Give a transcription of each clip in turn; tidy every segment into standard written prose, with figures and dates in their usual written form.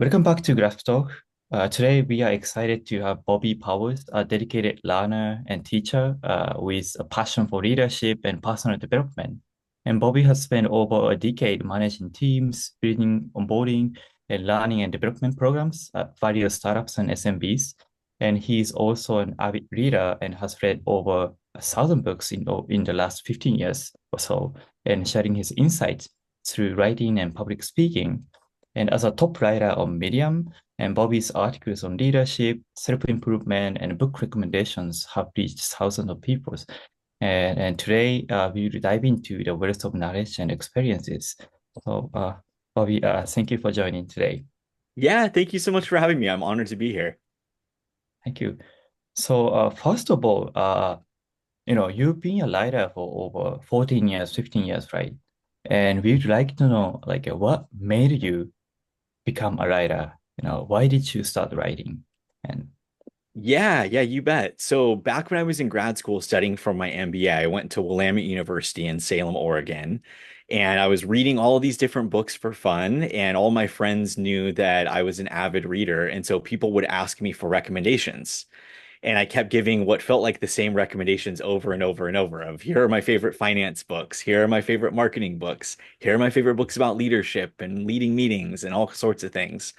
Welcome back to GlaspTalk. Today, we are excited to have Bobby Powers, a dedicated learner and teacher with a passion for leadership and personal development. And Bobby has spent over a decade managing teams, building onboarding and learning and development programs at various startups and SMBs. And he's also an avid reader and has read over 1,000 books in the last 15 years or so, and sharing his insights through writing and public speaking. And as a top writer on Medium, and Bobby's articles on leadership, self-improvement, and book recommendations have reached thousands of people. And today, we will dive into the wealth of knowledge and experiences. So, Bobby, thank you for joining today. Yeah, thank you so much for having me. I'm honored to be here. Thank you. So, first of all, you've been a writer for over 14 years, 15 years, right? And we'd like to know, like, what made you become a writer? Why did you start writing? And Yeah, you bet. So back when I was in grad school studying for my MBA, I went to Willamette University in Salem, Oregon, and I was reading all of these different books for fun, and all my friends knew that I was an avid reader, and so people would ask me for recommendations. And I kept giving what felt like the same recommendations over and over and over of here are my favorite finance books, here are my favorite marketing books, here are my favorite books about leadership and leading meetings and all sorts of things.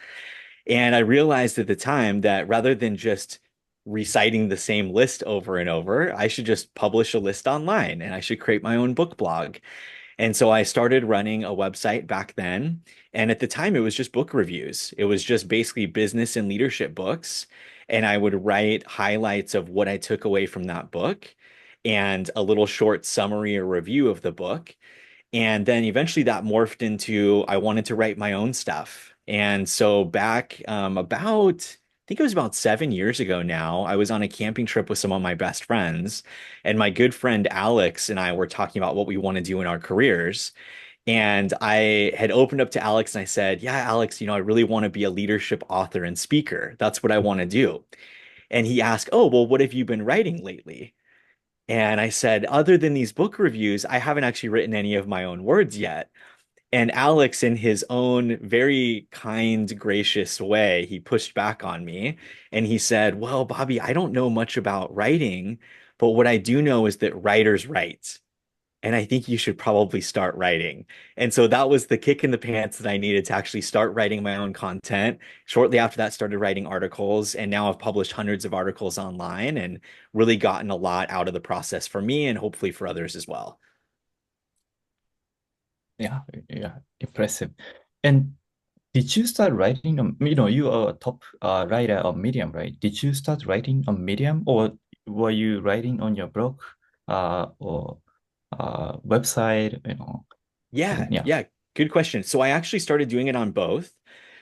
And I realized at the time that rather than just reciting the same list over and over, I should just publish a list online and I should create my own book blog. And so I started running a website back then. And at the time, it was just book reviews. It was just basically business and leadership books. And I would write highlights of what I took away from that book and a little short summary or review of the book. And then eventually that morphed into I wanted to write my own stuff. And so back I think it was about 7 years ago now, I was on a camping trip with some of my best friends. And my good friend Alex and I were talking about what we want to do in our careers. And I had opened up to Alex and I said, yeah, Alex, I really want to be a leadership author and speaker. That's what I want to do. And he asked, oh, well, what have you been writing lately? And I said, other than these book reviews, I haven't actually written any of my own words yet. And Alex, in his own very kind, gracious way, he pushed back on me and he said, well, Bobby, I don't know much about writing, but what I do know is that writers write. And I think you should probably start writing. And so that was the kick in the pants that I needed to actually start writing my own content. Shortly after that, started writing articles, and now I've published hundreds of articles online and really gotten a lot out of the process for me and hopefully for others as well. yeah, yeah, impressive. And did you start writing on, you are a top writer on Medium, right? Did you start writing on Medium, or were you writing on your blog or website, Yeah, and yeah. yeah, good question. So I actually started doing it on both.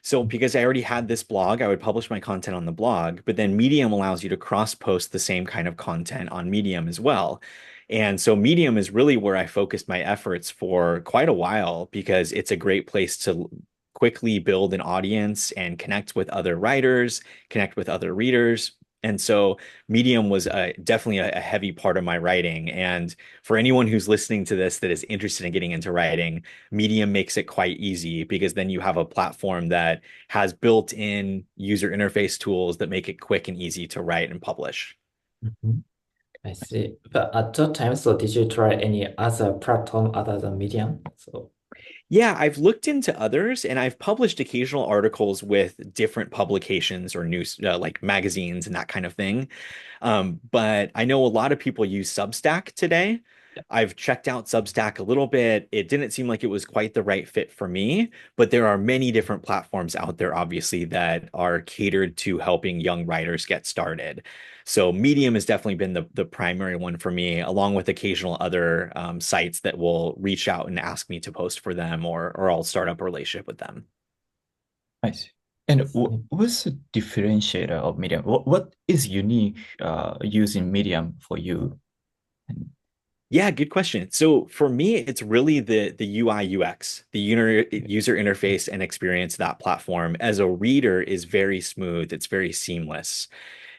So because I already had this blog, I would publish my content on the blog, but then Medium allows you to cross-post the same kind of content on Medium as well. And so Medium is really where I focused my efforts for quite a while because it's a great place to quickly build an audience and connect with other writers, connect with other readers. And so Medium was definitely a heavy part of my writing. And for anyone who's listening to this that is interested in getting into writing, Medium makes it quite easy because then you have a platform that has built-in user interface tools that make it quick and easy to write and publish. Mhm. I see. But at that time, so did you try any other platform other than Medium? So, Yeah, I've looked into others and I've published occasional articles with different publications or news, like magazines and that kind of thing. But I know a lot of people use Substack today. yeah. I've checked out Substack a little bit. It didn't seem like it was quite the right fit for me, but there are many different platforms out there, obviously, that are catered to helping young writers get started. So Medium has definitely been the primary one for me, along with occasional other sites that will reach out and ask me to post for them, or I'll start up a relationship with them. I see. And I see. what's the differentiator of Medium? What is unique using Medium for you? And, Yeah, good question. So for me, it's really the UI UX, the user interface and experience. That platform as a reader is very smooth. It's very seamless.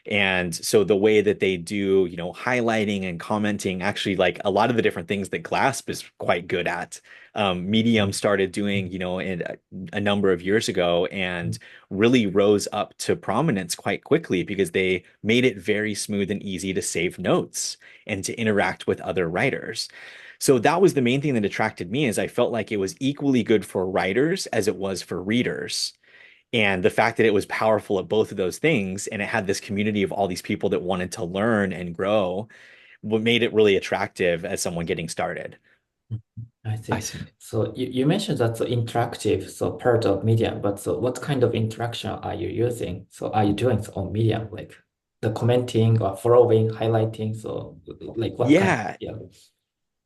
And so the way that they do, highlighting and commenting, actually, like a lot of the different things that Glasp is quite good at. Medium Mm, started doing, mm, in a number of years ago mm. and really rose up to prominence quite quickly because they made it very smooth and easy to save notes and to interact with other writers. So that was the main thing that attracted me is I felt like it was equally good for writers as it was for readers. And the fact that it was powerful at both of those things and it had this community of all these people that wanted to learn and grow, what made it really attractive as someone getting started. Mhm. I I see. see. So you mentioned that's the interactive, so part of Medium, but so what kind of interaction are you using? So are you doing on Medium, like the commenting or following, highlighting? So like what kind? Yeah, Yeah.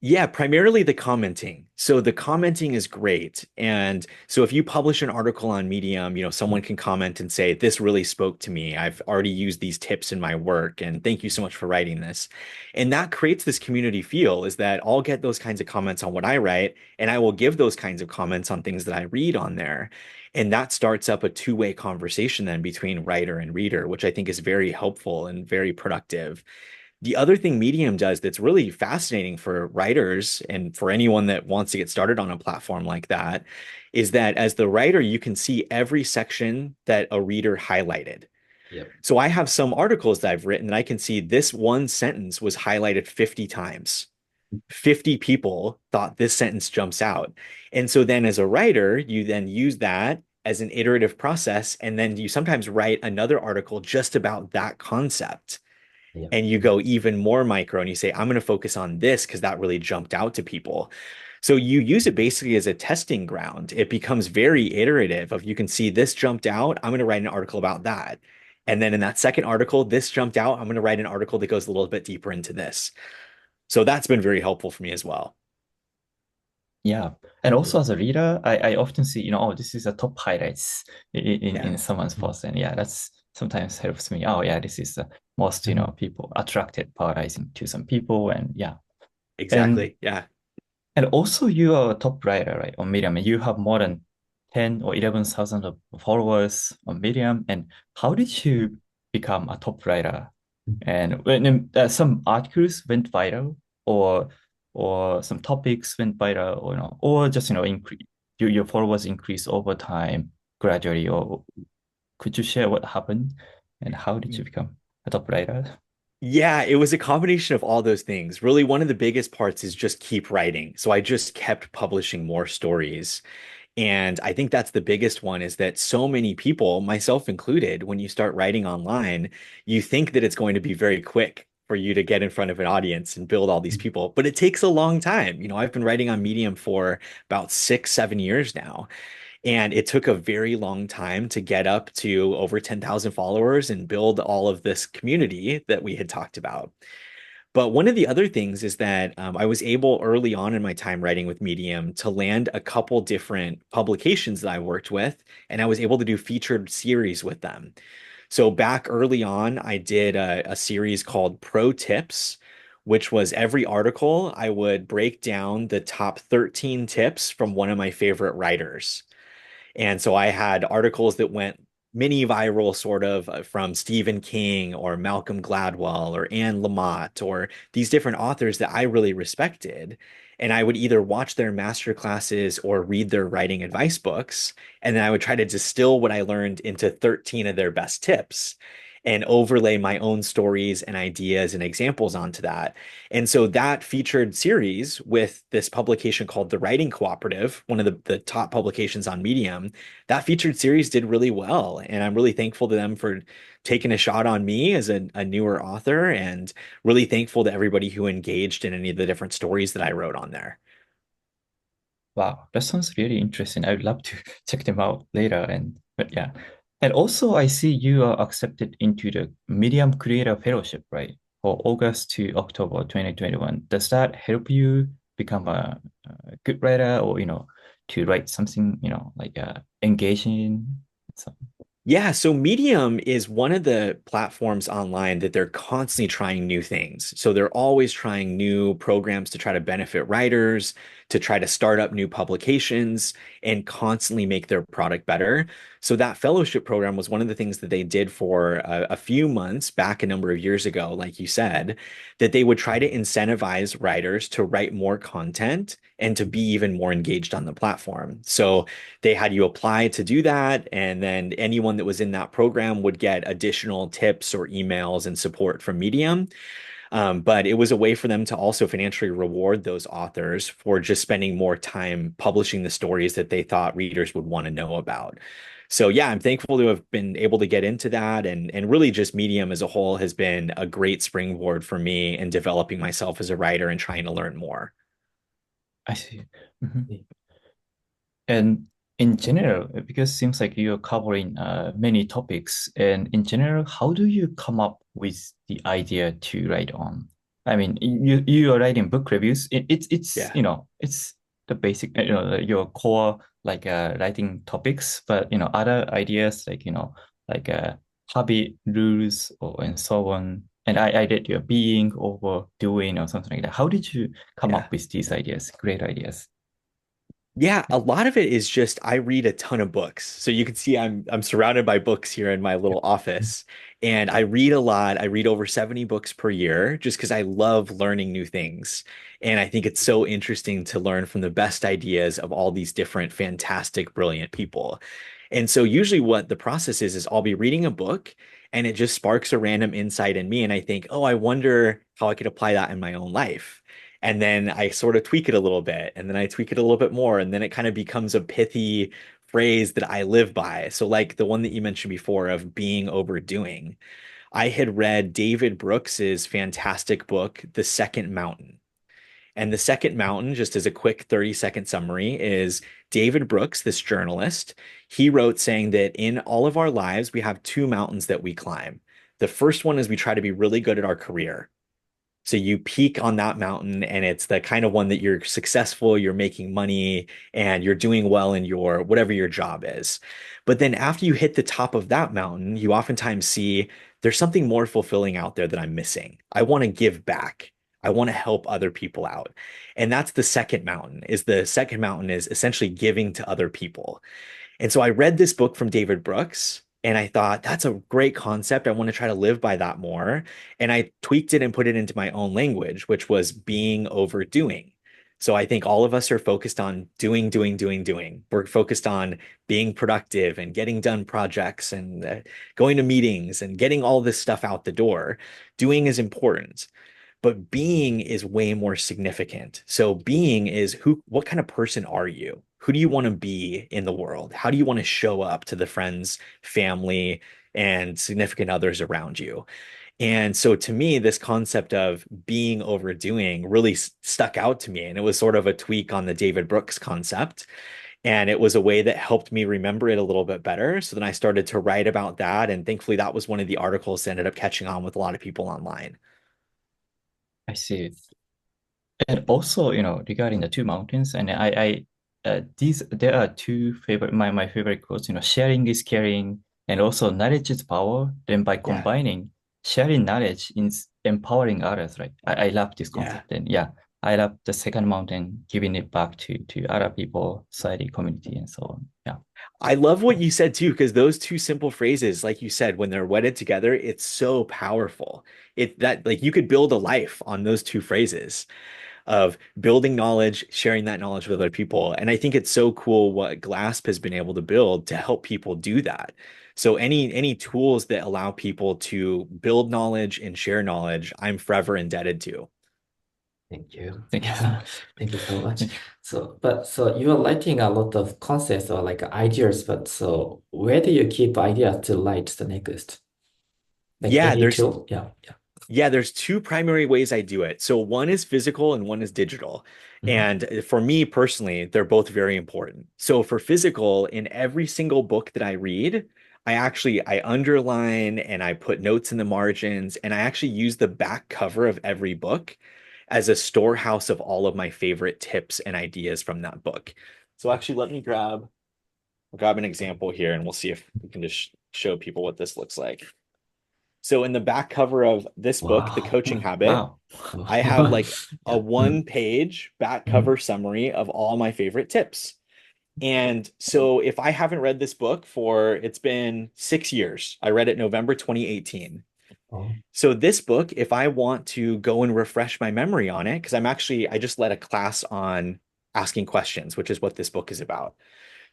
Yeah, primarily the commenting. So the commenting is great. And so if you publish an article on Medium, someone can comment and say, this really spoke to me. I've already used these tips in my work, and thank you so much for writing this. And that creates this community feel is that I'll get those kinds of comments on what I write, and I will give those kinds of comments on things that I read on there. And that starts up a two-way conversation then between writer and reader, which I think is very helpful and very productive. The other thing Medium does that's really fascinating for writers and for anyone that wants to get started on a platform like that is that as the writer, you can see every section that a reader highlighted. Yep. So I have some articles that I've written that I can see this one sentence was highlighted 50 times. 50 people thought this sentence jumps out. And so then as a writer, you then use that as an iterative process. And then you sometimes write another article just about that concept Yep. and you go even more micro and you say, I'm going to focus on this because that really jumped out to people. So you use it basically as a testing ground. It becomes very iterative of you can see this jumped out. I'm going to write an article about that. And then in that second article, this jumped out. I'm going to write an article that goes a little bit deeper into this. So that's been very helpful for me as well. Yeah. And also as a reader, I often see, oh, this is a top highlights Yeah, in someone's post. And yeah, that's sometimes helps me. Oh, yeah, this is the most, Mhm. people attracted polarizing to some people. And yeah. And exactly. Yeah. and also you are a top writer, right, on Medium, and you have more than 10 or 11,000 of followers on Medium. And how did you become a top writer? And when some articles went viral, or some topics went viral, or or just increase your followers increase over time gradually, or could you share what happened and how did you become a top writer? Yeah, it was a combination of all those things. Really, one of the biggest parts is just keep writing. So I just kept publishing more stories. And I think that's the biggest one is that so many people, myself included, when you start writing online, you think that it's going to be very quick for you to get in front of an audience and build all these people, but it takes a long time. I've been writing on Medium for about 6, 7 years now, and it took a very long time to get up to over 10,000 followers and build all of this community that we had talked about. But one of the other things is that I was able early on in my time writing with Medium to land a couple different publications that I worked with, and I was able to do featured series with them. So back early on, I did a series called Pro Tips, which was every article I would break down the top 13 tips from one of my favorite writers. And so I had articles that went mini viral, sort of from Stephen King or Malcolm Gladwell or Anne Lamott or these different authors that I really respected. And I would either watch their master classes or read their writing advice books. And then I would try to distill what I learned into 13 of their best tips and overlay my own stories and ideas and examples onto that. And so that featured series with this publication called The Writing Cooperative, one of the top publications on Medium, that featured series did really well. And I'm really thankful to them for taking a shot on me as a newer author and really thankful to everybody who engaged in any of the different stories that I wrote on there. Wow, that sounds really interesting. I would love to check them out later. But yeah. And also I see you are accepted into the Medium Creator Fellowship, right? For August to October 2021. Does that help you become a good writer, or to write something, like engaging? So, Yeah, so Medium is one of the platforms online that they're constantly trying new things. So they're always trying new programs to try to benefit writers, to try to start up new publications, and constantly make their product better. So that fellowship program was one of the things that they did for a few months back a number of years ago, like you said, that they would try to incentivize writers to write more content and to be even more engaged on the platform. So they had you apply to do that, and then anyone that was in that program would get additional tips or emails and support from Medium. But it was a way for them to also financially reward those authors for just spending more time publishing the stories that they thought readers would want to know about. So yeah, I'm thankful to have been able to get into that, and really just Medium as a whole has been a great springboard for me in developing myself as a writer and trying to learn more. I see. Mhm. And in general, because it seems like you're covering many topics, and in general, how do you come up with the idea to write on? I mean, you are writing book reviews. It's Yeah. you know it's the basic your core like writing topics, but other ideas like like hobby rules or and so on. And I did your being over doing or something like that. How did you come Yeah. up with these ideas? Great ideas. Yeah, a lot of it is just I read a ton of books. So you can see I'm surrounded by books here in my little office, and I read a lot. I read over 70 books per year just because I love learning new things. And I think it's so interesting to learn from the best ideas of all these different fantastic, brilliant people. And so usually what the process is I'll be reading a book and it just sparks a random insight in me and I think, "Oh, I wonder how I could apply that in my own life." And then I sort of tweak it a little bit, and then I tweak it a little bit more, and then it kind of becomes a pithy phrase that I live by. So, like the one that you mentioned before of being overdoing, I had read David Brooks's fantastic book, The Second Mountain. And The Second Mountain, just as a quick 30-second summary, is David Brooks, this journalist, he wrote saying that in all of our lives, we have two mountains that we climb. The first one is we try to be really good at our career. So you peak on that mountain, and it's the kind of one that you're successful, you're making money, and you're doing well in your whatever your job is. But then after you hit the top of that mountain, you oftentimes see there's something more fulfilling out there that I'm missing. I want to give back. I want to help other people out. And that's the second mountain, is the second mountain is essentially giving to other people. And so I read this book from David Brooks and I thought, that's a great concept. I want to try to live by that more. And I tweaked it and put it into my own language, which was being overdoing. So I think all of us are focused on doing, doing, doing, doing. We're focused on being productive and getting done projects and going to meetings and getting all this stuff out the door. Doing is important, but being is way more significant. So being is what kind of person are you? Who do you want to be in the world? How do you want to show up to the friends, family, and significant others around you? And so to me, this concept of being overdoing really stuck out to me. And it was sort of a tweak on the David Brooks concept. And it was a way that helped me remember it a little bit better. So then I started to write about that. And thankfully, that was one of the articles that ended up catching on with a lot of people online. I see. And also, regarding the two mountains, and these there are two favorite my favorite quotes. Sharing is caring, and also knowledge is power. Then by Yeah. combining sharing knowledge is empowering others, right? I love this Yeah. concept, and yeah, I love the second mountain, giving it back to other people, society, community, and so on. Yeah, I love what you said too, because those two simple phrases, like you said, when they're wedded together, it's so powerful. It that like you could build a life on those two phrases of building knowledge, sharing that knowledge with other people. And I think it's so cool what Glasp has been able to build to help people do that. So any tools that allow people to build knowledge and share knowledge, I'm forever indebted to. Thank you. thank you so Yeah, much. thank you so much. So you are writing a lot of concepts or like ideas, but so where do you keep ideas to write the next? Like Yeah, any there's tool? Yeah, yeah. Yeah, there's two primary ways I do it. So one is physical and one is digital. Mhm. And for me personally, they're both very important. So for physical, in every single book that I read, I underline and I put notes in the margins and I actually use the back cover of every book as a storehouse of all of my favorite tips and ideas from that book. So actually let me grab an example here and we'll see if we can just show people what this looks like. So in the back cover of this book, The Wow. Coaching Habit, Wow. I have like a Yeah. one-page back Mhm. cover summary of all my favorite tips. And so if I haven't read this book for, it's been 6 years. I read it November 2018. Oh, So this book, if I want to go and refresh my memory on it, because I just led a class on asking questions, which is what this book is about.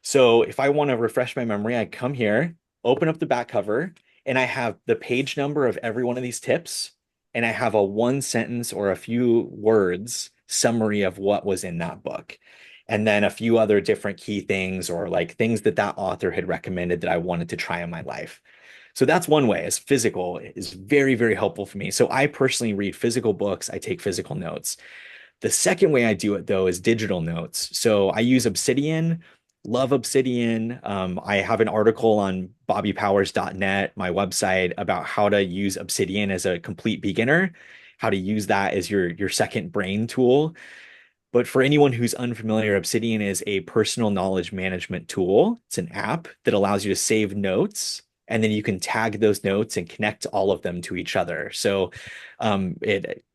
So if I want to refresh my memory, I come here, open up the back cover, and I have the page number of every one of these tips, and I have a one sentence or a few words summary of what was in that book. And then a few other different key things or like things that that author had recommended that I wanted to try in my life. So that's one way, is physical is very, very helpful for me. So I personally read physical books, I take physical notes. The second way I do it though is digital notes. So I use Obsidian, love Obsidian. I have an article on bobbypowers.net, my website, about how to use Obsidian as a complete beginner, how to use that as your second brain tool. But for anyone who's unfamiliar, Obsidian is a personal knowledge management tool. It's an app that allows you to save notes, and then you can tag those notes and connect all of them to each other. So it,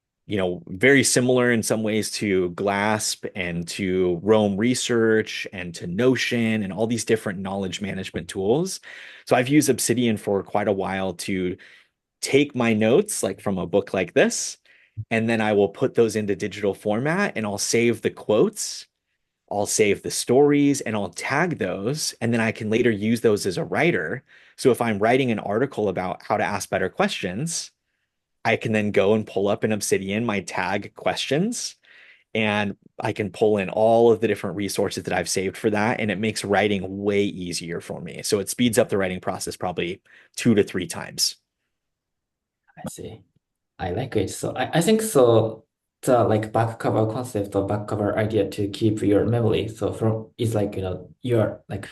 very similar in some ways to Glasp and to Rome Research and to Notion and all these different knowledge management tools. So I've used Obsidian for quite a while to take my notes, like from a book like this, and then I will put those into digital format and I'll save the quotes, I'll save the stories, and I'll tag those. And then I can later use those as a writer. So if I'm writing an article about how to ask better questions, I can then go and pull up in Obsidian my tag questions and I can pull in all of the different resources that I've saved for that. And it makes writing way easier for me. So it speeds up the writing process probably 2 to 3 times. I see. I like it. So I think so the like back cover concept or back cover idea to keep your memory. So from is like your like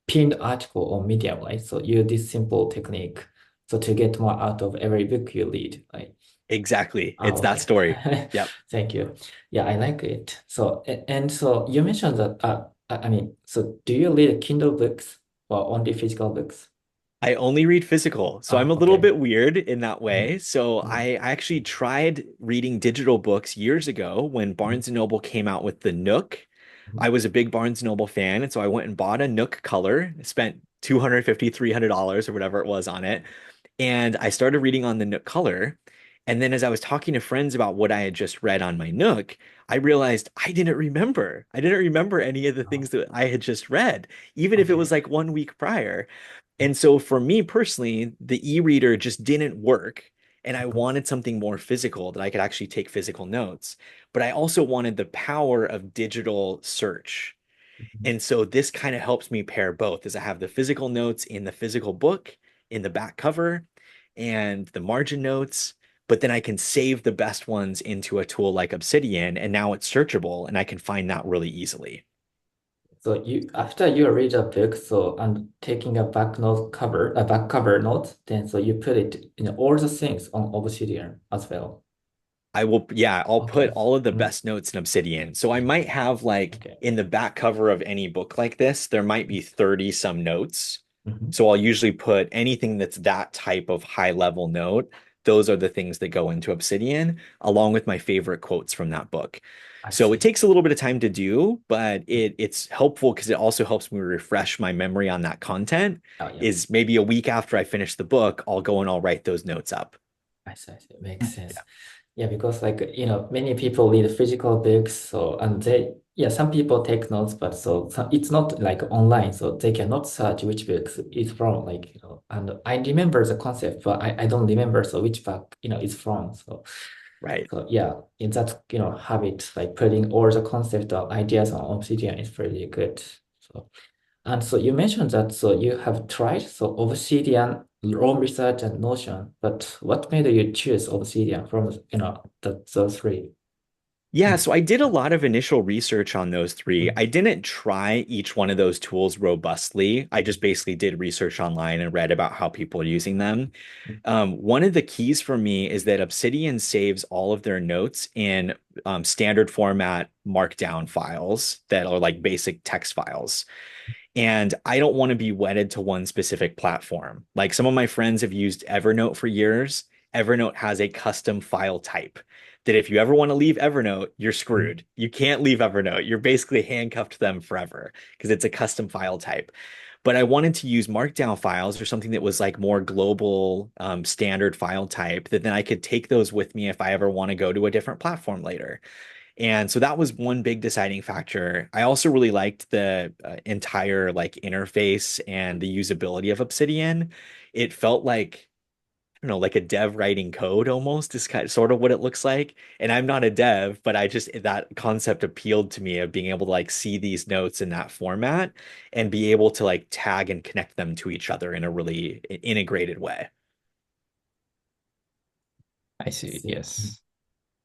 pinned article on Medium, right? So use this simple technique so to get more out of every book you read, right? Exactly. Oh, It's that okay. story. Yep. Thank you. Yeah, I like it. So and so you mentioned that I mean, so do you read Kindle books or only physical books? I only read physical. So I'm Oh, a little okay. bit weird in that way. Mhm. So Mhm. I actually tried reading digital books years ago when Mhm. Barnes& and Noble came out with the Nook. I was a big Barnes& and Noble fan, and so I went and bought a Nook Color, spent $250, $300 or whatever it was on it. And I started reading on the Nook Color. And then as I was talking to friends about what I had just read on my Nook, I realized I didn't remember. I didn't remember any of the Oh, things that I had just read, even if it was okay. like 1 week prior. And so for me personally, the e-reader just didn't work. And I Mhm. wanted something more physical that I could actually take physical notes. But I also wanted the power of digital search. Mhm. And so this kind of helps me pair both, as I have the physical notes in the physical book, in the back cover, and the margin notes. But then I can save the best ones into a tool like Obsidian, and now it's searchable, and I can find that really easily. So you after you read a book, so and taking a back cover note, then so you put it in all the things on Obsidian as well. Yeah, I'll put Okay. all of the Mhm. best notes in Obsidian. So I might have like Okay. in the back cover of any book like this, there might be 30 some notes. Mhm. So I'll usually put anything that's that type of high level note. Those are the things that go into Obsidian, along with my favorite quotes from that book. I So it see. takes a little bit of time to do, but it's helpful because it also helps me refresh my memory on that content. Oh yeah. Is maybe a week after I finish the book, I'll go and I'll write those notes up. I see. Makes sense. Yeah, because like many people read physical books, so and they yeah, some people take notes, but it's not like online, so they cannot search which books it's from, like and I remember the concept, but I don't remember so which book it's from. Right. So yeah, in that habit, like putting all the concept or ideas on Obsidian is pretty good. So and so you mentioned that so you have tried so Obsidian, Rome Research, and Notion, but what made you choose Obsidian from those three? Yeah, Mm. so I did a lot of initial research on those three. Mm. I didn't try each one of those tools robustly. I just basically did research online and read about how people are using them. One of the keys for me is that Obsidian saves all of their notes in standard format markdown files that are like basic text files. And I don't want to be wedded to one specific platform. Like some of my friends have used Evernote for years. Evernote has a custom file type that if you ever want to leave Evernote, you're screwed. You can't leave Evernote. You're basically handcuffed to them forever because it's a custom file type. But I wanted to use Markdown files or something that was like more global, standard file type that then I could take those with me if I ever want to go to a different platform later. And so that was one big deciding factor. I also really liked the entire like interface and the usability of Obsidian. It felt like, I don't know, like a dev writing code almost is kind of sort of what it looks like. And I'm not a dev, but I just that concept appealed to me of being able to like see these notes in that format and be able to like tag and connect them to each other in a really integrated way. I I see. see. Yes.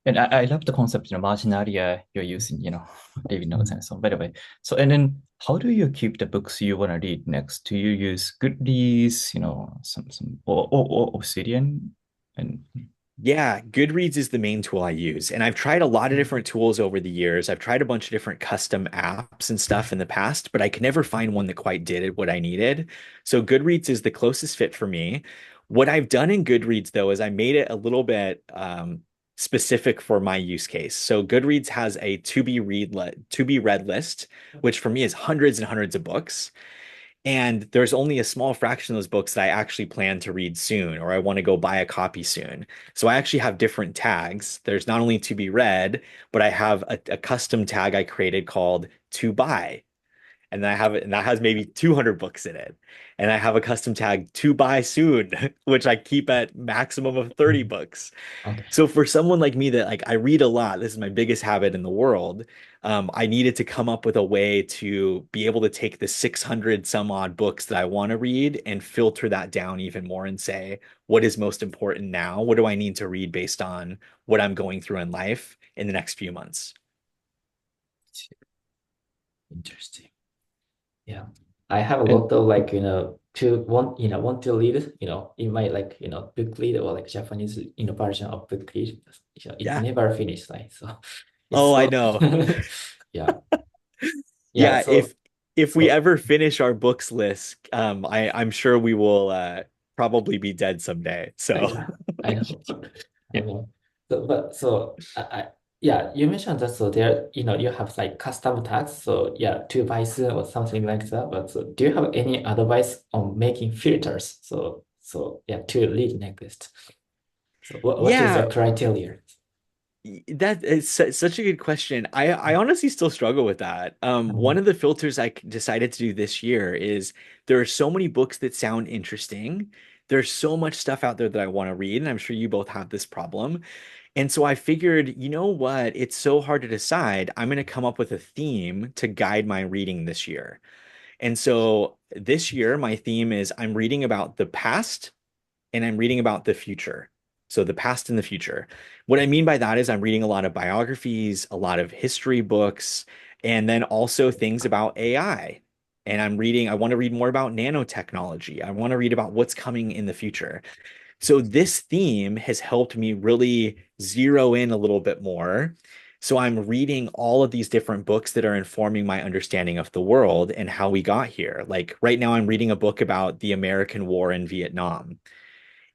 And I love the concept, marginalia you're using, daily notes Mhm. and so on. By the way, so and then how do you keep the books you want to read next? Do you use Goodreads, some or Obsidian? And Yeah, Goodreads is the main tool I use. And I've tried a lot of different tools over the years. I've tried a bunch of different custom apps and stuff in the past, but I could never find one that quite did what I needed. So Goodreads is the closest fit for me. What I've done in Goodreads, though, is I made it a little bit specific for my use case. So Goodreads has a to be read list, which for me is hundreds and hundreds of books. And there's only a small fraction of those books that I actually plan to read soon, or I want to go buy a copy soon. So I actually have different tags. There's not only to be read, but I have a custom tag I created called to buy. And then I have it, and that has maybe 200 books in it. And I have a custom tag to buy soon, which I keep at maximum of 30 Mhm. books. Okay. So for someone like me that like I read a lot, this is my biggest habit in the world. I needed to come up with a way to be able to take the 600 some odd books that I want to read and filter that down even more and say, what is most important now? What do I need to read based on what I'm going through in life in the next few months? Interesting. Yeah. I have a and lot of like, want to read, in my like, book read or like Japanese, version of book read. It's Yeah. never finished, right? So it's Oh, I so, know. yeah. Yeah. Yeah, So, if we so ever finish our books list, I'm sure we will probably be dead someday. So yeah, I know. I yeah, know. Yeah, you mentioned that so there, you have like custom tags. So yeah, to buy soon or something like that. But so do you have any advice on making filters? So yeah, to read next. So what is the yeah, criteria? that is such a good question. I honestly still struggle with that. One Mhm. of the filters decided to do this year is there are so many books that sound interesting. There's so much stuff out there that I want to read, and I'm sure you both have this problem. And so I figured, you know what? It's so hard to decide. I'm going to come up with a theme to guide my reading this year. And so this year, my theme is I'm reading about the past and I'm reading about the future. So the past and the future. What I mean by that is I'm reading a lot of biographies, a lot of history books, and then also things about AI. And I want to read more about nanotechnology. I want to read about what's coming in the future. So this theme has helped me really zero in a little bit more. So I'm reading all of these different books that are informing my understanding of the world and how we got here. Like right now, I'm reading a book about the American war in Vietnam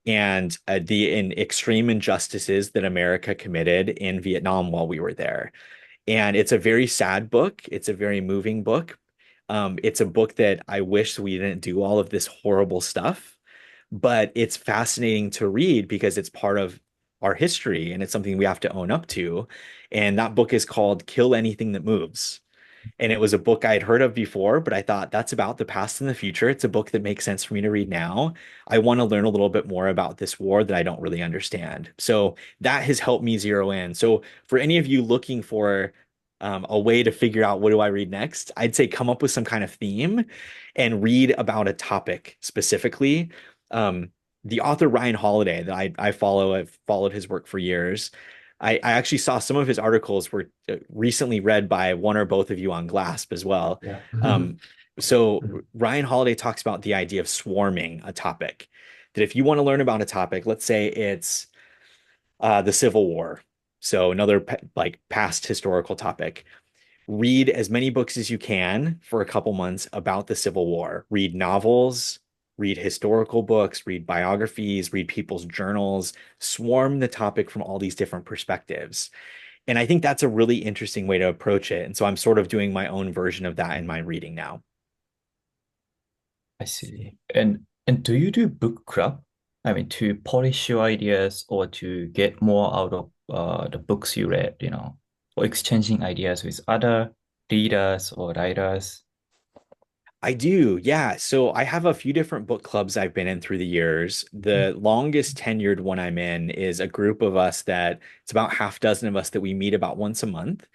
and the extreme injustices that America committed in Vietnam while we were there. And it's a very sad book. It's a very moving book. It's a book that I wish we didn't do all of this horrible stuff, but it's fascinating to read because it's part of our history and it's something we have to own up to. And that book is called Kill Anything That Moves. And it was a book I had heard of before, but I thought that's about the past and the future. It's a book that makes sense for me to read now. I want to learn a little bit more about this war that I don't really understand. So that has helped me zero in. So for any of you looking for a way to figure out what do I read next, I'd say come up with some kind of theme and read about a topic specifically. Um, the author Ryan Holiday that I follow, I've followed his work for years. I actually saw some of his articles were recently read by one or both of you on Glasp as well. Yeah. Um, so Ryan Holiday talks about the idea of swarming a topic. That if you want to learn about a topic, let's say it's the Civil War, so another like past historical topic, read as many books as you can for a couple months about the Civil War. Read novels, read historical books, read biographies, read people's journals, swarm the topic from all these different perspectives. And I think that's a really interesting way to approach it. And so I'm sort of doing my own version of that in my reading now. I see. And do you do book club? I mean, to polish your ideas or to get more out of the books you read, or exchanging ideas with other readers or writers. I do, yeah. So I have a few different book clubs I've been in through the years. The longest tenured one I'm in is a group of us that it's about half dozen of us that we meet about once a month.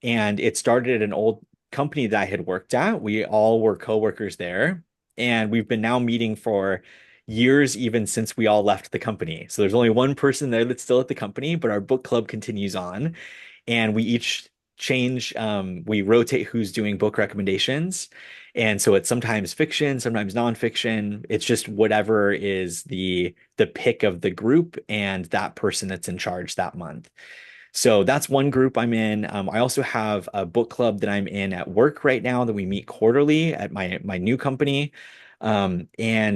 And it started at an old company that I had worked at. We all were coworkers there, and we've been now meeting for years, even since we all left the company. So there's only one person there that's still at the company, but our book club continues on, and we each change, we rotate who's doing book recommendations. And so it's sometimes fiction, sometimes nonfiction. It's just whatever is the pick of the group and that person that's in charge that month. So that's one group I'm in. I also have a book club that I'm in at work right now that we meet quarterly at my new company. And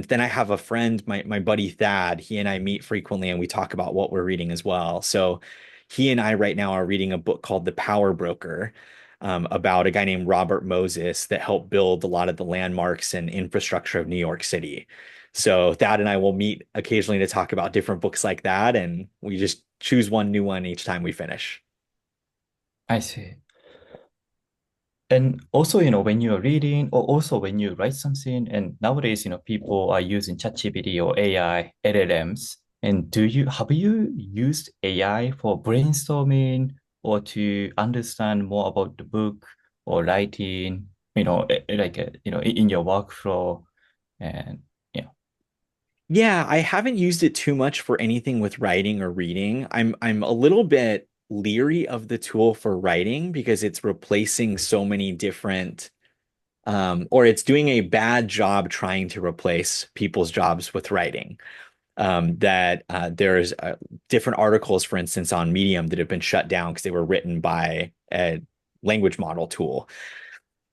then I have a friend, my buddy Thad. He and I meet frequently and we talk about what we're reading as well. So he and I right now are reading a book called The Power Broker, about a guy named Robert Moses that helped build a lot of the landmarks and infrastructure of New York City. So Thad and I will meet occasionally to talk about different books like that, and we just choose one new one each time we finish. I see. And also, when you're reading or also when you write something, and nowadays, people are using ChatGPT or AI LLMs. And have you used AI for brainstorming or to understand more about the book or writing, in your workflow and yeah, Yeah, I haven't used it too much for anything with writing or reading. I'm a little bit leery of the tool for writing because it's replacing so many different, or it's doing a bad job trying to replace people's jobs with writing. That there's different articles, for instance, on Medium that have been shut down because they were written by a language model tool.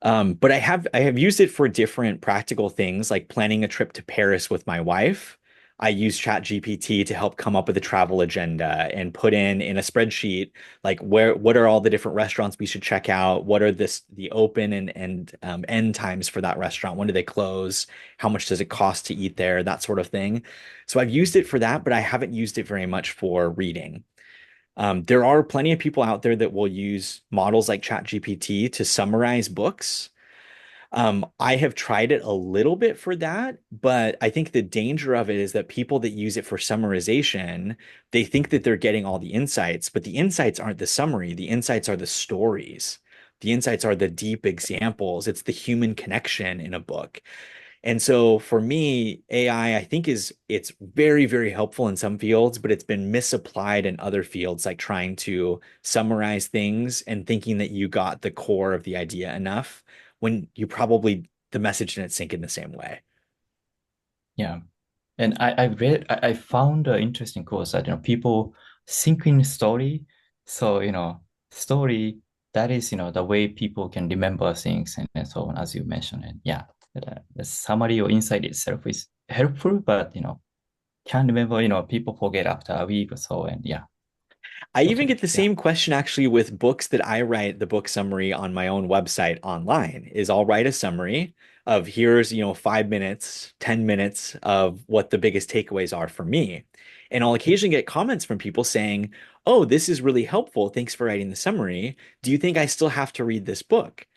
But I have used it for different practical things like planning a trip to Paris with my wife. I use ChatGPT to help come up with a travel agenda and put in a spreadsheet like what are all the different restaurants we should check out? What are the open and end times for that restaurant? When do they close? How much does it cost to eat there? That sort of thing. So I've used it for that, but I haven't used it very much for reading. There are plenty of people out there that will use models like ChatGPT to summarize books. I have tried it a little bit for that, but I think the danger of it is that people that use it for summarization, they think that they're getting all the insights, but the insights aren't the summary. The insights are the stories. The insights are the deep examples. It's the human connection in a book. And so for me, AI, I think it's very, very helpful in some fields, but it's been misapplied in other fields, like trying to summarize things and thinking that you got the core of the idea enough when you probably the message didn't sink in the same way. yeah. And I found an interesting course that, people think in story. So, story, that is, the way people can remember things and so on, as you mentioned. And yeah, the summary or insight itself is helpful, but, can't remember, people forget after a week or so. And yeah, I even totally. get the Yeah. same question actually with books that I write the book summary on my own website online is I'll write a summary of here's, 5 minutes, 10 minutes of what the biggest takeaways are for me. And I'll occasionally get comments from people saying, "Oh, this is really helpful. Thanks for writing the summary. Do you think I still have to read this book?"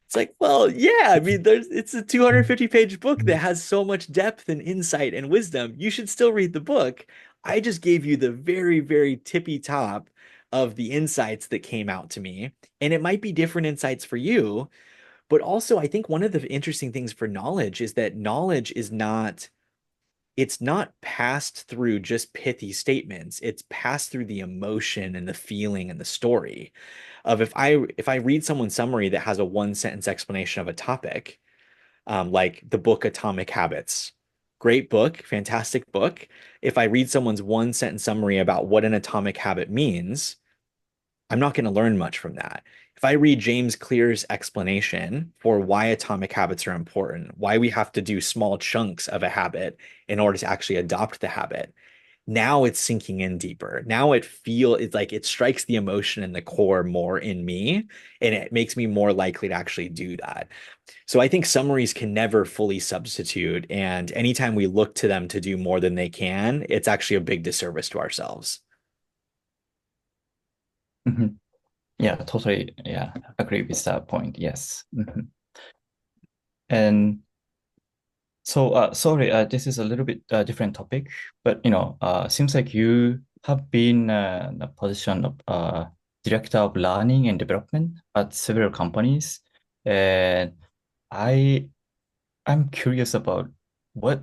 It's like, well, yeah, I mean, it's a 250-page book that has so much depth and insight and wisdom. You should still read the book. I just gave you the very, very tippy top of the insights that came out to me. And it might be different insights for you, but also I think one of the interesting things for knowledge is that knowledge is not it's not passed through just pithy statements. It's passed through the emotion and the feeling and the story of if I read someone's summary that has a one sentence explanation of a topic, like the book Atomic Habits, great book, fantastic book. If I read someone's one sentence summary about what an atomic habit means, I'm not going to learn much from that. If I read James Clear's explanation for why atomic habits are important, why we have to do small chunks of a habit in order to actually adopt the habit, now it's sinking in deeper. Now it's like it strikes the emotion and the core more in me, and it makes me more likely to actually do that. So I think summaries can never fully substitute, and anytime we look to them to do more than they can, it's actually a big disservice to ourselves. Mhm. Yeah, totally. Yeah, agree with that point. Yes. And so, sorry, this is a little bit different topic, but seems like you have been in the position of director of learning and development at several companies, and I I'm curious about what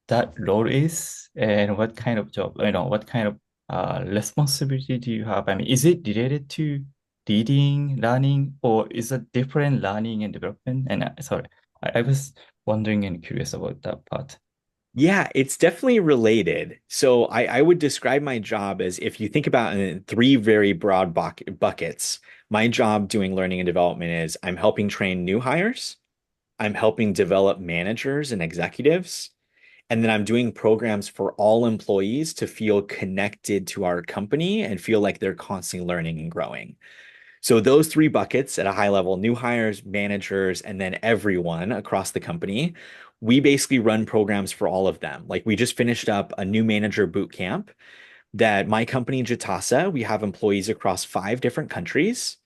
that role is and what kind of job, what kind of responsibility do you have? I mean, is it related to leading, learning, or is it different learning and development? And sorry, I was wondering and curious about that part. Yeah, it's definitely related. So I would describe my job as if you think about it in three very broad buckets. My job doing learning and development is I'm helping train new hires, I'm helping develop managers and executives, and then I'm doing programs for all employees to feel connected to our company and feel like they're constantly learning and growing. So those three buckets at a high level, new hires, managers, and then everyone across the company, we basically run programs for all of them. Like we just finished up a new manager boot camp that my company, Jitasa, we have employees across 5 different countries.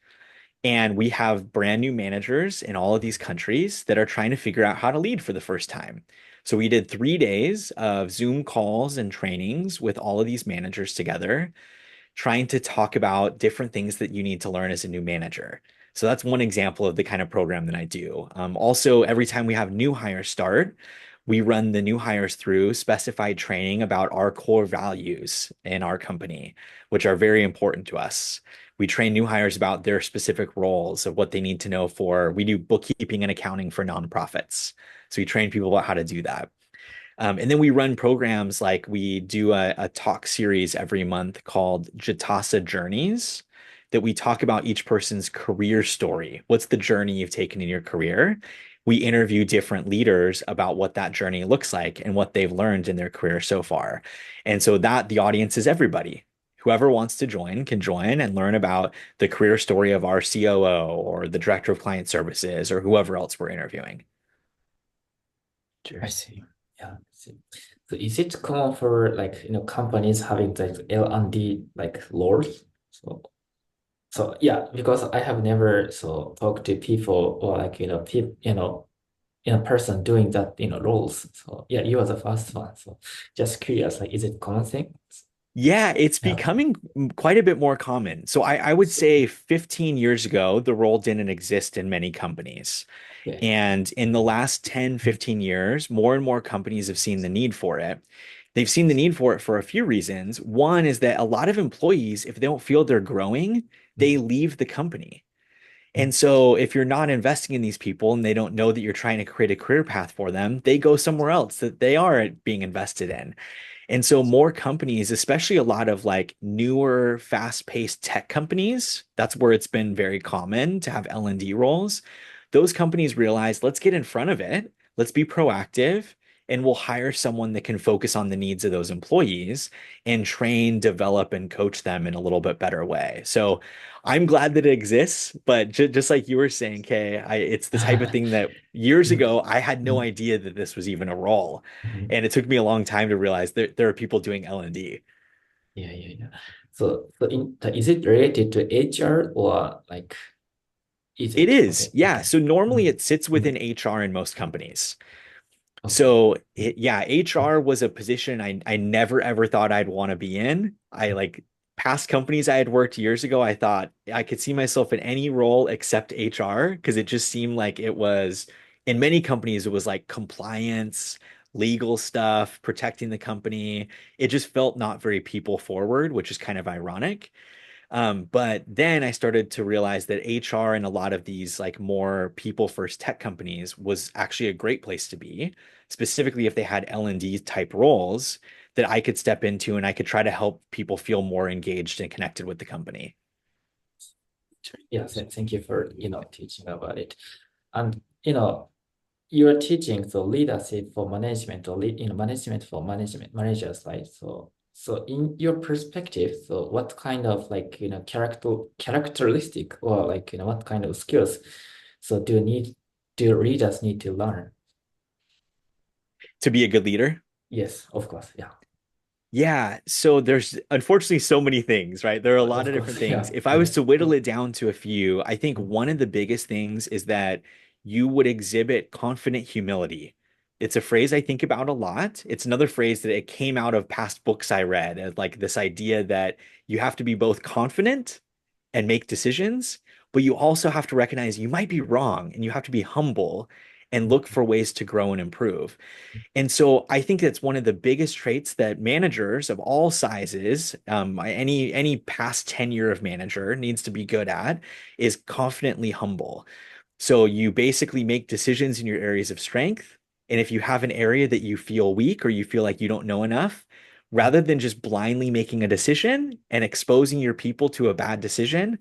And we have brand new managers in all of these countries that are trying to figure out how to lead for the first time. So we did 3 days of Zoom calls and trainings with all of these managers together, trying to talk about different things that you need to learn as a new manager. So that's one example of the kind of program that I do. Also, every time we have new hires start, we run the new hires through specified training about our core values in our company, which are very important to us. We train new hires about their specific roles of what they need to know for, we do bookkeeping and accounting for nonprofits. So we train people about how to do that. And then we run programs like we do a talk series every month called Jitasa Journeys that we talk about each person's career story. What's the journey you've taken in your career? We interview different leaders about what that journey looks like and what they've learned in their career so far. And so that the audience is everybody. Whoever wants to join can join and learn about the career story of our COO or the director of client services or whoever else we're interviewing. I see. Yeah, I see. So is it common for like companies having like L&D like roles? So yeah, because I have never so talked to people or like people in a person doing that roles. So yeah, you are the first one. So just curious, like is it common thing? Yeah, it's Yeah. becoming quite a bit more common. So I would say 15 years ago, the role didn't exist in many companies. Okay. And in the last 10, 15 years, more and more companies have seen the need for it. They've seen the need for it for a few reasons. One is that a lot of employees, if they don't feel they're growing, they leave the company. And so if you're not investing in these people and they don't know that you're trying to create a career path for them, they go somewhere else that they are being invested in. And so more companies, especially a lot of like newer, fast-paced tech companies, that's where it's been very common to have L&D roles. Those companies realize, let's get in front of it, let's be proactive, and we'll hire someone that can focus on the needs of those employees and train, develop, and coach them in a little bit better way. So I'm glad that it exists, but just like you were saying, Kay, it's the type of thing that years Mm, ago I had no mm, idea that this was even a role. mhm. And it took me a long time to realize that there are people doing L&D. Yeah, yeah, yeah. Is it related to HR or like is It it? is, Okay, yeah. okay. So normally Mm, it sits mm, within HR in most companies. okay. So Mm, yeah, HR was a position I never ever thought I'd want to be in. I like past companies I had worked years ago, I thought I could see myself in any role except HR because it just seemed like it was in many companies it was like compliance, legal stuff, protecting the company. It just felt not very people forward, which is kind of ironic. But then I started to realize that HR and a lot of these like more people first tech companies was actually a great place to be, specifically if they had L&D type roles that I could step into and I could try to help people feel more engaged and connected with the company. Yeah, thank you for, teaching about it. And, you're teaching the leadership for management or management for managers, right? So in your perspective, so what kind of like, characteristic or like, what kind of skills so do leaders need to learn? To be a good leader. Yes, of course. Yeah. Yeah, so there's unfortunately so many things, right? There are a lot Of of different course. things. Yeah. If I Yeah. was to whittle it down to a few, I think one of the biggest things is that you would exhibit confident humility. It's a phrase I think about a lot. It's another phrase that it came out of past books I read, as like this idea that you have to be both confident and make decisions, but you also have to recognize you might be wrong and you have to be humble and look for ways to grow and improve. And so I think that's one of the biggest traits that managers of all sizes, any past tenure of manager needs to be good at is confidently humble. So you basically make decisions in your areas of strength. And if you have an area that you feel weak or you feel like you don't know enough, rather than just blindly making a decision and exposing your people to a bad decision,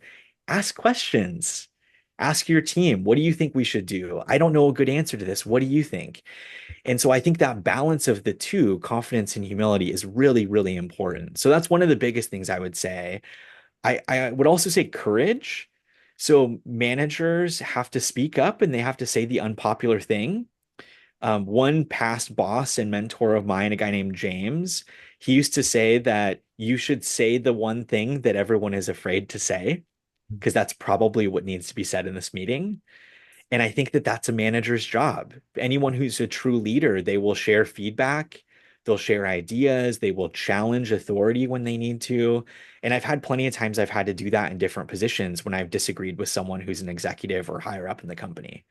ask questions. Ask your team, what do you think we should do? I don't know a good answer to this. What do you think? And so I think that balance of the two, confidence and humility, is really, really important. So that's one of the biggest things I would say. I would also say courage. So managers have to speak up and they have to say the unpopular thing. One past boss and mentor of mine, a guy named James, he used to say that you should say the one thing that everyone is afraid to say, because that's probably what needs to be said in this meeting. And I think that that's a manager's job. Anyone who's a true leader, they will share feedback, they'll share ideas, they will challenge authority when they need to. And I've had plenty of times I've had to do that in different positions when I've disagreed with someone who's an executive or higher up in the company.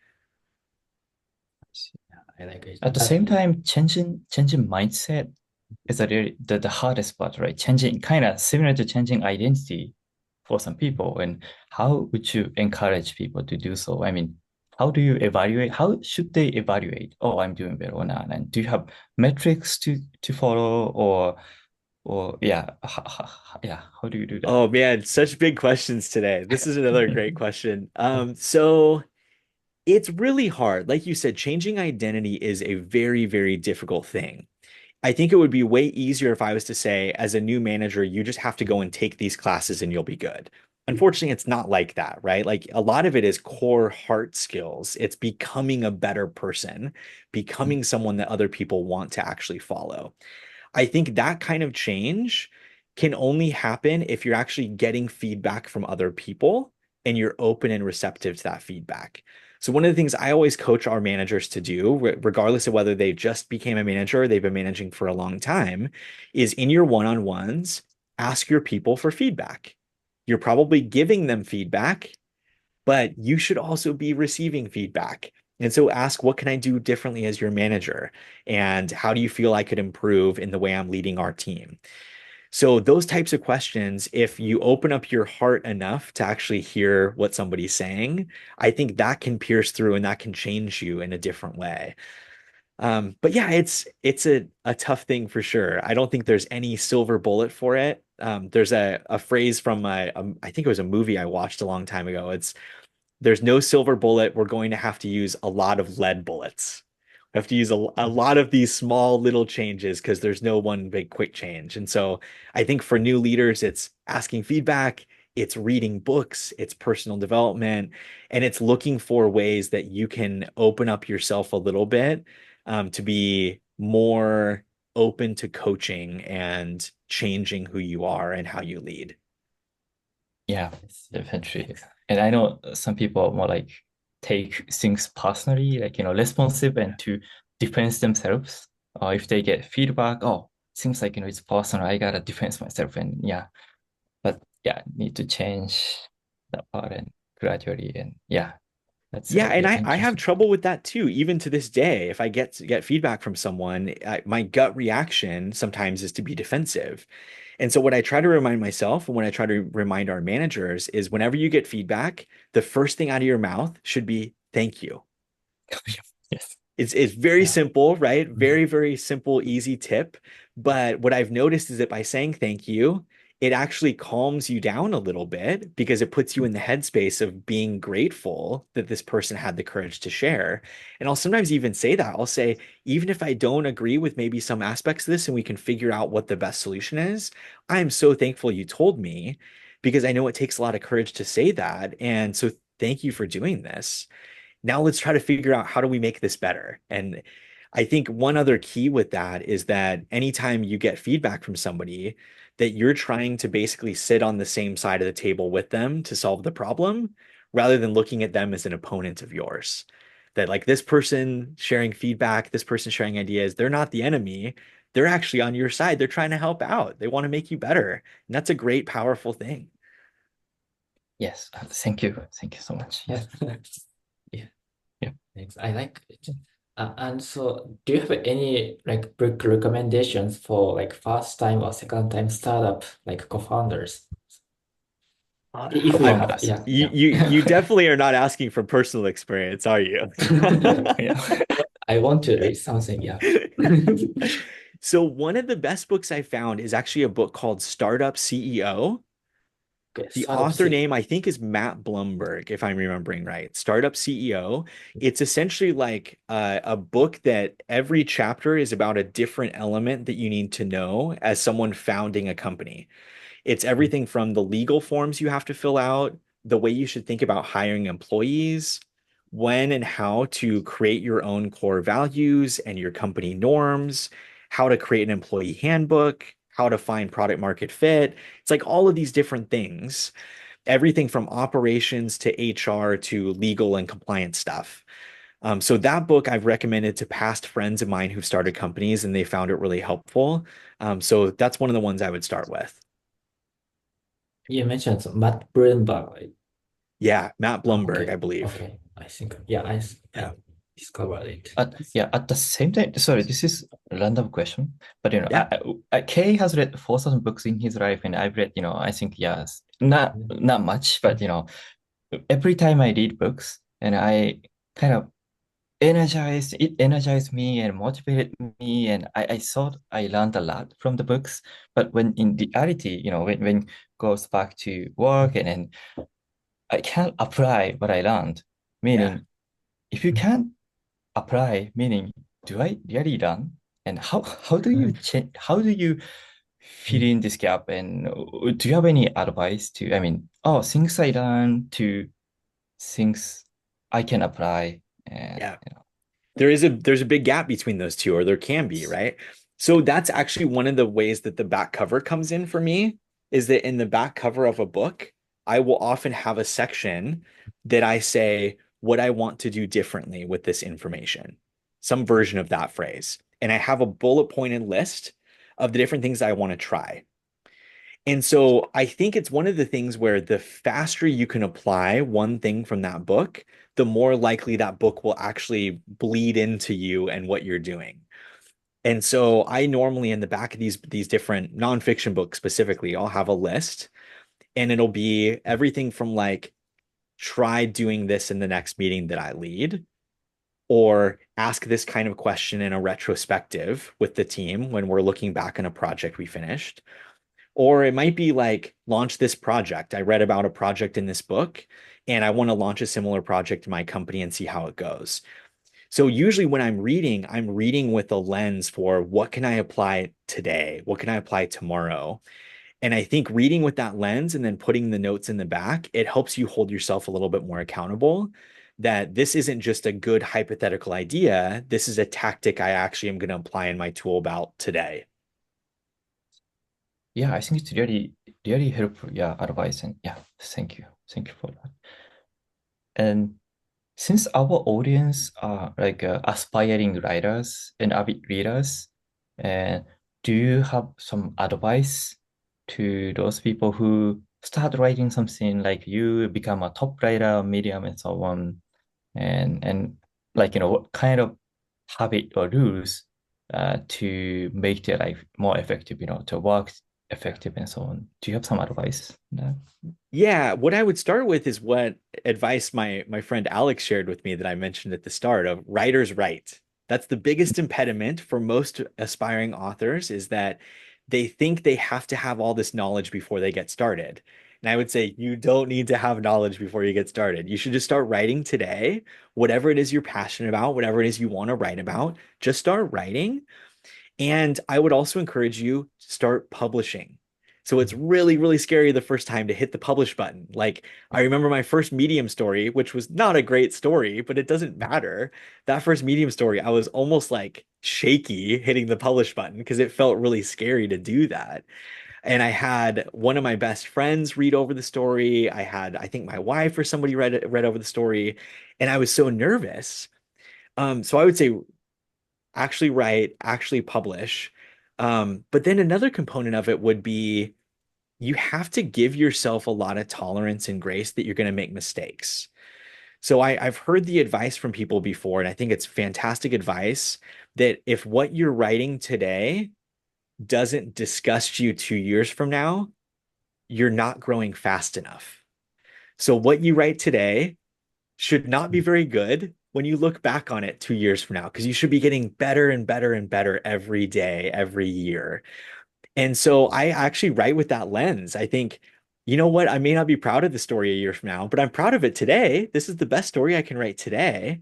Yeah, I like it. At the same time, changing mindset is the hardest part, right? Changing kind of similar to changing identity for some people. And how would you encourage people to do so? I mean, how do you evaluate? How should they evaluate? Oh, I'm doing better or not. And do you have metrics to follow or yeah, yeah, how do you do that? Oh man, such big questions today. This is another great question. So it's really hard. Like you said, changing identity is a very, very difficult thing. I think it would be way easier if I was to say, as a new manager, you just have to go and take these classes and you'll be good. Unfortunately, it's not like that, right? Like a lot of it is core heart skills. It's becoming a better person, becoming someone that other people want to actually follow. I think that kind of change can only happen if you're actually getting feedback from other people and you're open and receptive to that feedback. So one of the things I always coach our managers to do, regardless of whether they just became a manager or they've been managing for a long time, is in your one-on-ones, ask your people for feedback. You're probably giving them feedback, but you should also be receiving feedback. And so ask, what can I do differently as your manager? And how do you feel I could improve in the way I'm leading our team? So those types of questions, if you open up your heart enough to actually hear what somebody's saying, I think that can pierce through and that can change you in a different way. But yeah, it's a tough thing for sure. I don't think there's any silver bullet for it. There's a phrase from I think it was a movie I watched a long time ago. It's there's no silver bullet. We're going to have to use a lot of lead bullets. We have to use a lot of these small little changes because there's no one big quick change. And so I think for new leaders, it's asking feedback, it's reading books, it's personal development, and it's looking for ways that you can open up yourself a little bit to be more open to coaching and changing who you are and how you lead. Yeah, definitely. And I know some people more like take things personally, like, responsive and to defense themselves. If they get feedback, oh, seems like, it's personal. I gotta defense myself. And yeah, but yeah, need to change that part and gradually. And yeah, that's Yeah, and yeah, I have interesting. trouble with that too, even to this day. If I get feedback from someone, my gut reaction sometimes is to be defensive. And so what I try to remind myself and what I try to remind our managers is whenever you get feedback, the first thing out of your mouth should be thank you. Yes. It's very Yeah. simple, right? Mhm. Very, very simple, easy tip. But what I've noticed is that by saying thank you, it actually calms you down a little bit because it puts you in the headspace of being grateful that this person had the courage to share. And I'll sometimes even say that. I'll say, even if I don't agree with maybe some aspects of this and we can figure out what the best solution is, I am so thankful you told me because I know it takes a lot of courage to say that. And so thank you for doing this. Now let's try to figure out how do we make this better. And I think one other key with that is that anytime you get feedback from somebody, that you're trying to basically sit on the same side of the table with them to solve the problem rather than looking at them as an opponent of yours. That like this person sharing feedback, this person sharing ideas, they're not the enemy. They're actually on your side. They're trying to help out. They want to make you better. And that's a great, powerful thing. Yes, thank you. Thank you so much. Yeah. Yes. Yeah. Yeah. Thanks. I like it. And so do you have any like book recommendations for like first time or second time startup like co-founders? If you I'm have, asking. yeah, You yeah. definitely are not asking from personal experience, are you? Yeah. I want to read something, yeah. So one of the best books I found is actually a book called Startup CEO. Okay, The startup author C. name, I think, is Matt Blumberg, if I'm remembering right. Startup CEO. It's essentially like a book that every chapter is about a different element that you need to know as someone founding a company. It's everything from the legal forms you have to fill out, the way you should think about hiring employees, when and how to create your own core values and your company norms, how to create an employee handbook, how to find product market fit. It's like all of these different things, everything from operations to HR to legal and compliance stuff. So that book I've recommended to past friends of mine who've started companies and they found it really helpful. So that's one of the ones I would start with. You mentioned Matt Bloomberg, right? Yeah, Matt Blumberg, I Okay, believe. okay. I think, yeah, I Yeah. discovered it. Yeah, at the same time, sorry, this is a random question, but Yeah. Kay has read 4,000 books in his life, and I've read, I think, yes, not much, but every time I read books, and I kind of energized me and motivated me, and I thought I learned a lot from the books. But when in reality, when goes back to work, and then I can't apply what I learned, Yeah. meaning if you can't apply, meaning do I really learn? And how do you change? How do you fill in this gap? And do you have any advice to? I mean, things I learned to things I can apply, and Yeah. There's a big gap between those two, or there can be, right? So that's actually one of the ways that the back cover comes in for me, is that in the back cover of a book, I will often have a section that I say what I want to do differently with this information, some version of that phrase. And I have a bullet pointed list of the different things I want to try. And so I think it's one of the things where the faster you can apply one thing from that book, the more likely that book will actually bleed into you and what you're doing. And so I normally in the back of these different nonfiction books specifically, I'll have a list and it'll be everything from like try doing this in the next meeting that I lead, or ask this kind of question in a retrospective with the team when we're looking back on a project we finished. Or it might be like launch this project. I read about a project in this book and I want to launch a similar project in my company and see how it goes. So usually when I'm reading with a lens for what can I apply today? What can I apply tomorrow? And I think reading with that lens and then putting the notes in the back, it helps you hold yourself a little bit more accountable that this isn't just a good hypothetical idea. This is a tactic I actually am going to apply in my tool belt today. yeah, I think it's really helpful. Yeah, advice, and yeah, thank you for that. And since our audience are like aspiring writers and avid readers, and do you have some advice to those people who start writing something like you become a top writer on Medium and so on, and like what kind of habit or rules to make their life more effective, to work effective and so on. Do you have some advice on that? Yeah, what I would start with is what advice my friend Alex shared with me that I mentioned at the start of writers write. That's the biggest impediment for most aspiring authors is that they think they have to have all this knowledge before they get started. And I would say you don't need to have knowledge before you get started. You should just start writing today, whatever it is you're passionate about, whatever it is you want to write about, just start writing. And I would also encourage you to start publishing. So it's really, really scary the first time to hit the publish button. Like I remember my first Medium story, which was not a great story, but it doesn't matter. That first Medium story, I was almost like shaky hitting the publish button because it felt really scary to do that. And I had one of my best friends read over the story. I had, I think my wife or somebody read over the story, and I was so nervous. So I would say actually write, actually publish. But then another component of it would be you have to give yourself a lot of tolerance and grace that you're going to make mistakes. So I've heard the advice from people before, and I think it's fantastic advice that if what you're writing today doesn't disgust you 2 years from now, you're not growing fast enough. So what you write today should not be very good when you look back on it 2 years from now, because you should be getting better and better and better every day, every year. And so I actually write with that lens. I think, you know what? I may not be proud of the story a year from now, but I'm proud of it today. This is the best story I can write today.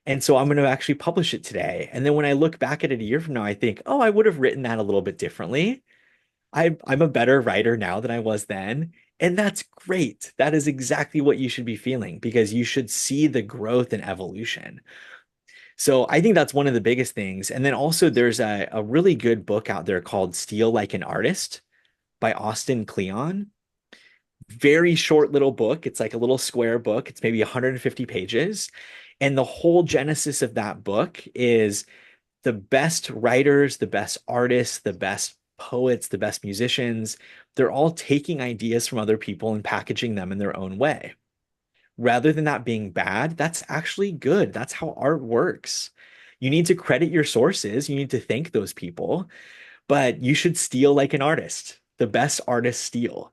And so I'm going to actually publish it today. And then when I look back at it a year from now, I think, oh, I would have written that a little bit differently. I'm a better writer now than I was then. And that's great. That is exactly what you should be feeling because you should see the growth and evolution. So I think that's one of the biggest things. And then also there's a really good book out there called Steal Like an Artist by Austin Kleon. Very short little book. It's like a little square book. It's maybe 150 pages. And the whole genesis of that book is the best writers, the best artists, the best poets, the best musicians, they're all taking ideas from other people and packaging them in their own way. Rather than that being bad, that's actually good. That's how art works. You need to credit your sources, you need to thank those people, but you should steal like an artist. The best artists steal.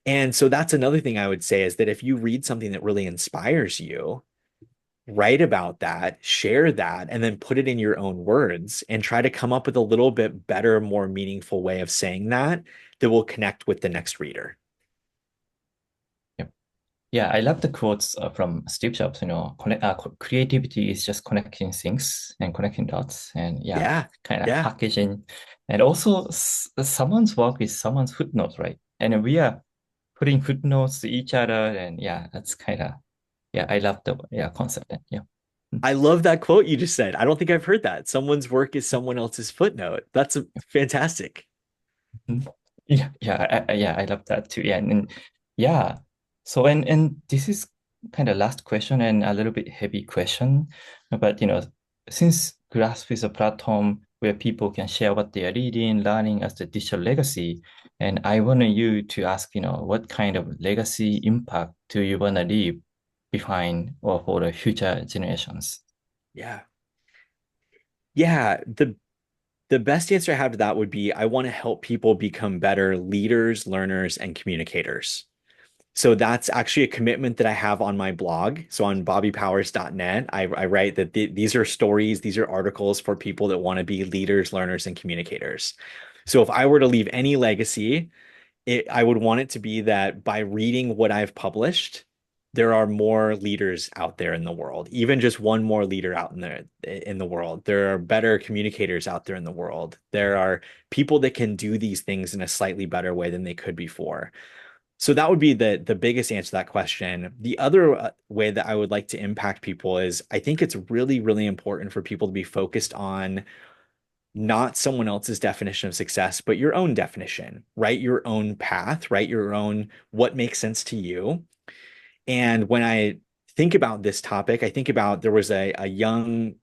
And so that's another thing I would say is that if you read something that really inspires you, write about that, share that, and then put it in your own words and try to come up with a little bit better, more meaningful way of saying that that will connect with the next reader. Yep. Yeah, I love the quotes from Steve Jobs. Creativity is just connecting things and connecting dots, and yeah, Yeah, kind of yeah. packaging. And also, someone's work is someone's footnotes, right? And we are putting footnotes to each other, and yeah, that's kind of yeah. I love the concept. Yeah. I love that quote you just said. I don't think I've heard that. Someone's work is someone else's footnote. That's fantastic. Mhm. Yeah, yeah, I love that too. Yeah, and yeah. So and this is kind of last question and a little bit heavy question, but since Grasp is a platform where people can share what they are reading, learning as the digital legacy, and I wanted you to ask, what kind of legacy impact do you want to leave behind or for the future generations? Yeah. Yeah. The best answer I have to that would be I want to help people become better leaders, learners, and communicators. So that's actually a commitment that I have on my blog. So on bobbypowers.net, I write that these are stories, these are articles for people that want to be leaders, learners, and communicators. So if I were to leave any legacy, I would want it to be that by reading what I've published, there are more leaders out there in the world, even just one more leader out in the world. There are better communicators out there in the world. There are people that can do these things in a slightly better way than they could before. So that would be the biggest answer to that question. The other way that I would like to impact people is I think it's really, really important for people to be focused on not someone else's definition of success, but your own definition. Write your own path, write your own what makes sense to you. And when I think about this topic, I think about there was a young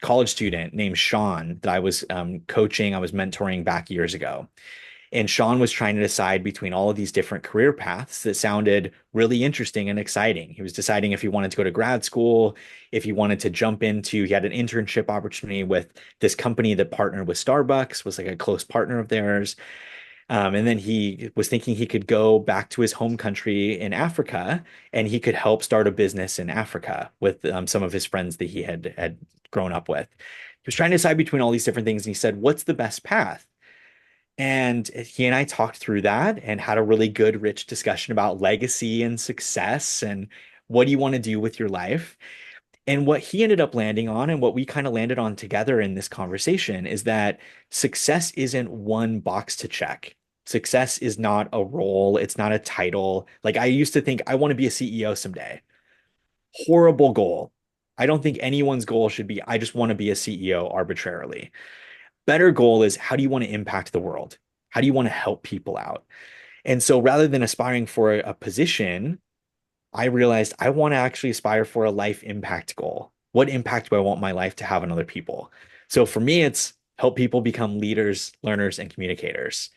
college student named Sean that I was coaching, I was mentoring back years ago. And Sean was trying to decide between all of these different career paths that sounded really interesting and exciting. He was deciding if he wanted to go to grad school, if he wanted to jump into, he had an internship opportunity with this company that partnered with Starbucks, was like a close partner of theirs. And then he was thinking he could go back to his home country in Africa and he could help start a business in Africa with some of his friends that he had grown up with. He was trying to decide between all these different things. And he said, what's the best path? And he and I talked through that and had a really good, rich discussion about legacy and success and what do you want to do with your life. And what he ended up landing on, and what we kind of landed on together in this conversation, is that success isn't one box to check. Success is not a role, it's not a title. Like I used to think I want to be a CEO someday. Horrible goal. I don't think anyone's goal should be, I just want to be a CEO arbitrarily. Better goal is, how do you want to impact the world? How do you want to help people out? And so rather than aspiring for a position, I realized I want to actually aspire for a life impact goal. What impact do I want my life to have on other people? So for me, it's help people become leaders, learners, and communicators.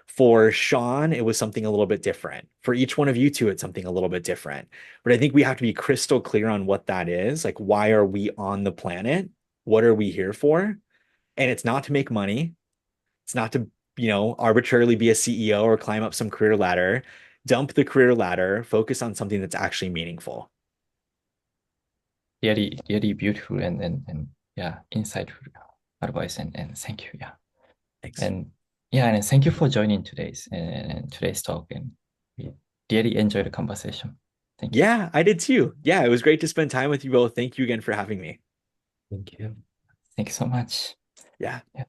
For Sean, it was something a little bit different. For each one of you two, it's something a little bit different. But I think we have to be crystal clear on what that is. Like, why are we on the planet? What are we here for? And it's not to make money. It's not to, arbitrarily be a CEO or climb up some career ladder. Dump the career ladder, focus on something that's actually meaningful. Really, really beautiful and yeah, insightful advice and thank you. Yeah. Thanks. And yeah, and thank you for joining today's talk. And we really enjoyed the conversation. Thank you. Yeah, I did too. Yeah, it was great to spend time with you both. Thank you again for having me. Thank you. Thank you so much. Yeah. Yeah.